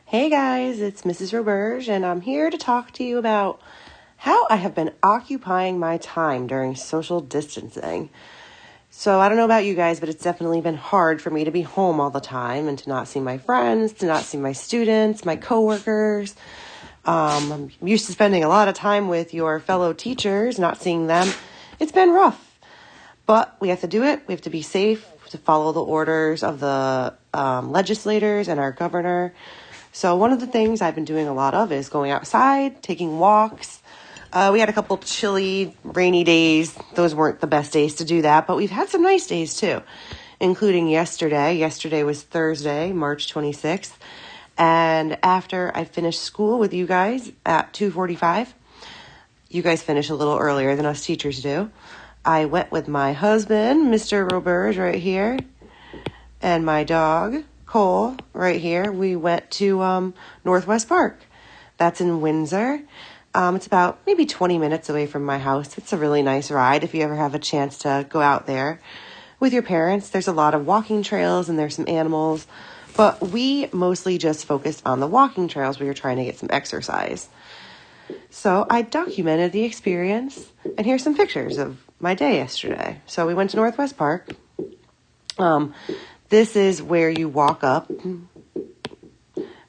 Hey guys, it's Mrs. Roberge, and I'm here to talk to you about how I have been occupying my time during social distancing. So I don't know about you guys, but it's definitely been hard for me to be home all the time and to not see my friends, to not see my students, my coworkers. I'm used to spending a lot of time with your fellow teachers, not seeing them. It's been rough, but we have to do it. We have to be safe, to follow the orders of the legislators and our governor. So one of the things I've been doing a lot of is going outside, taking walks. We had a couple chilly, rainy days. Those weren't the best days to do that, but we've had some nice days too, including yesterday. Yesterday was Thursday, March 26th. And after I finished school with you guys at 2:45, you guys finish a little earlier than us teachers do. I went with my husband, Mr. Roberge, right here, and my dog, Cole, right here. We went to Northwest Park. That's in Windsor. It's about maybe 20 minutes away from my house. It's a really nice ride if you ever have a chance to go out there with your parents. There's a lot of walking trails and there's some animals, but we mostly just focused on the walking trails. We were trying to get some exercise. So I documented the experience, and here's some pictures of my day yesterday. So we went to Northwest Park. This is where you walk up from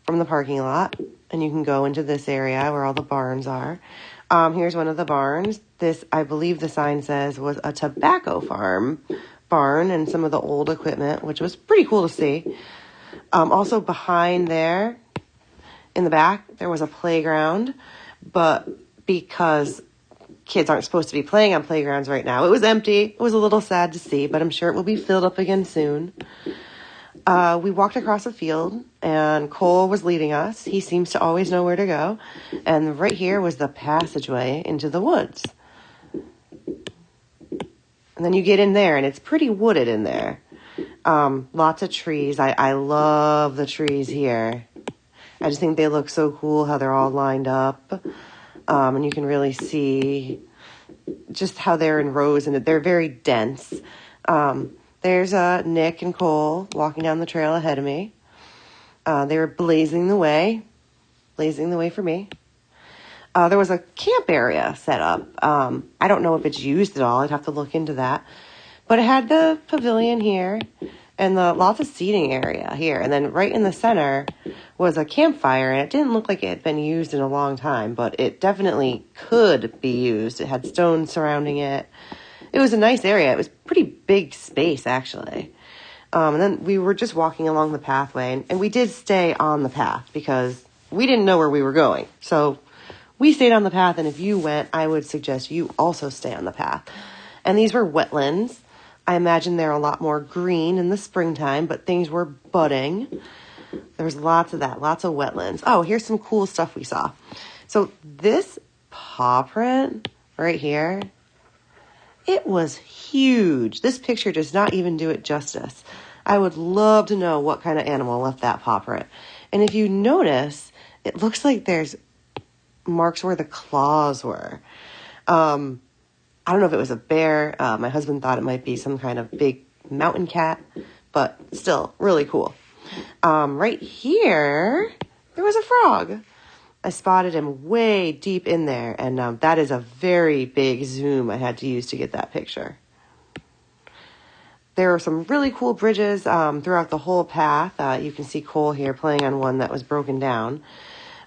the parking lot, and you can go into this area where all the barns are. Here's one of the barns. This, I believe the sign says, was a tobacco farm barn and some of the old equipment, which was pretty cool to see. Also behind there, in the back, there was a playground, but because kids aren't supposed to be playing on playgrounds right now, it was empty. It was a little sad to see, but I'm sure it will be filled up again soon. We walked across a field, and Cole was leading us. He seems to always know where to go. And right here was the passageway into the woods. And then you get in there, and it's pretty wooded in there. Lots of trees. I love the trees here. I just think they look so cool how they're all lined up. And you can really see just how they're in rows, and they're very dense. There's Nick and Cole walking down the trail ahead of me. They were blazing the way for me. There was a camp area set up. I don't know if it's used at all. I'd have to look into that. But it had the pavilion here and lots of seating area here. And then right in the center was a campfire, and it didn't look like it had been used in a long time, but it definitely could be used. It had stones surrounding it. It was a nice area. It was pretty big space, actually. And then we were just walking along the pathway, and we did stay on the path because we didn't know where we were going. So we stayed on the path, and if you went, I would suggest you also stay on the path. And these were wetlands. I imagine they're a lot more green in the springtime, but things were budding. There was lots of that, lots of wetlands. Oh, here's some cool stuff we saw. So this paw print right here, it was huge. This picture does not even do it justice. I would love to know what kind of animal left that paw print. And if you notice, it looks like there's marks where the claws were. I don't know if it was a bear. My husband thought it might be some kind of big mountain cat, but still really cool. Right here, there was a frog. I spotted him way deep in there, and that is a very big zoom I had to use to get that picture. There were some really cool bridges throughout the whole path. You can see Cole here playing on one that was broken down.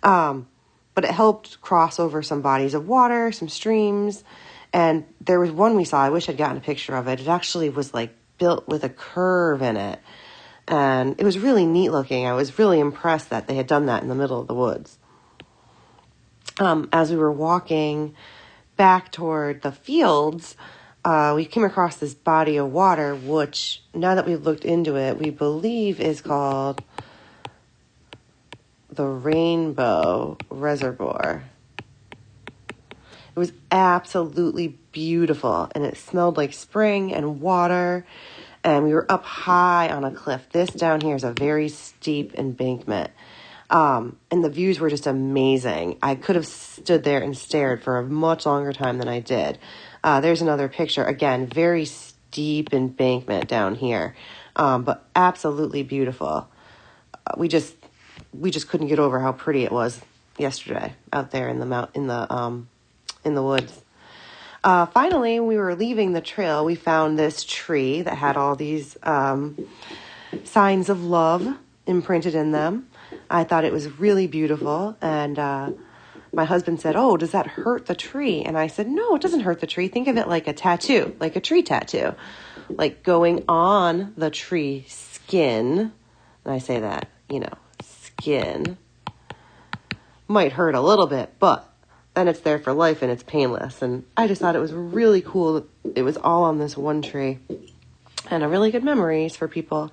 But it helped cross over some bodies of water, some streams, and there was one we saw. I wish I'd gotten a picture of it. It actually was like built with a curve in it, and it was really neat looking. I was really impressed that they had done that in the middle of the woods. As we were walking back toward the fields, we came across this body of water, which, now that we've looked into it, we believe is called the Rainbow Reservoir. It was absolutely beautiful, and it smelled like spring and water, and we were up high on a cliff. This down here is a very steep embankment. And the views were just amazing. I could have stood there and stared for a much longer time than I did. There's another picture. Again, very steep embankment down here, but absolutely beautiful. We just we just couldn't get over how pretty it was yesterday out there in the woods. Finally, when we were leaving the trail, we found this tree that had all these signs of love imprinted in them. I thought it was really beautiful, and my husband said, "Oh, does that hurt the tree?" And I said, "No, it doesn't hurt the tree. Think of it like a tattoo, like a tree tattoo, like going on the tree skin." And I say that, skin might hurt a little bit, but then it's there for life and it's painless. And I just thought it was really cool that it was all on this one tree, and a really good memories for people.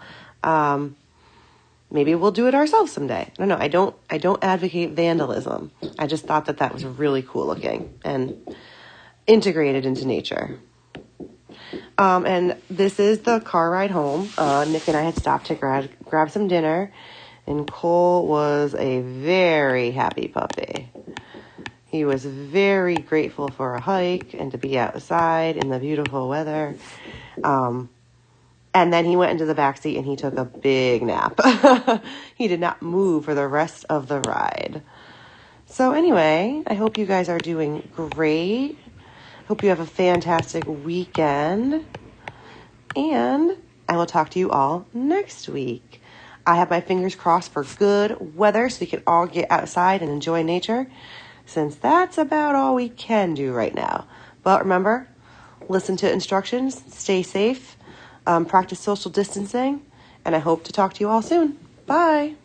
Maybe we'll do it ourselves someday. I don't know. I don't advocate vandalism. I just thought that was really cool looking and integrated into nature. And this is the car ride home. Nick and I had stopped to grab some dinner, and Cole was a very happy puppy. He was very grateful for a hike and to be outside in the beautiful weather. And then he went into the backseat and he took a big nap. He did not move for the rest of the ride. So anyway, I hope you guys are doing great. Hope you have a fantastic weekend. And I will talk to you all next week. I have my fingers crossed for good weather so we can all get outside and enjoy nature, since that's about all we can do right now. But remember, listen to instructions, stay safe, practice social distancing, and I hope to talk to you all soon. Bye.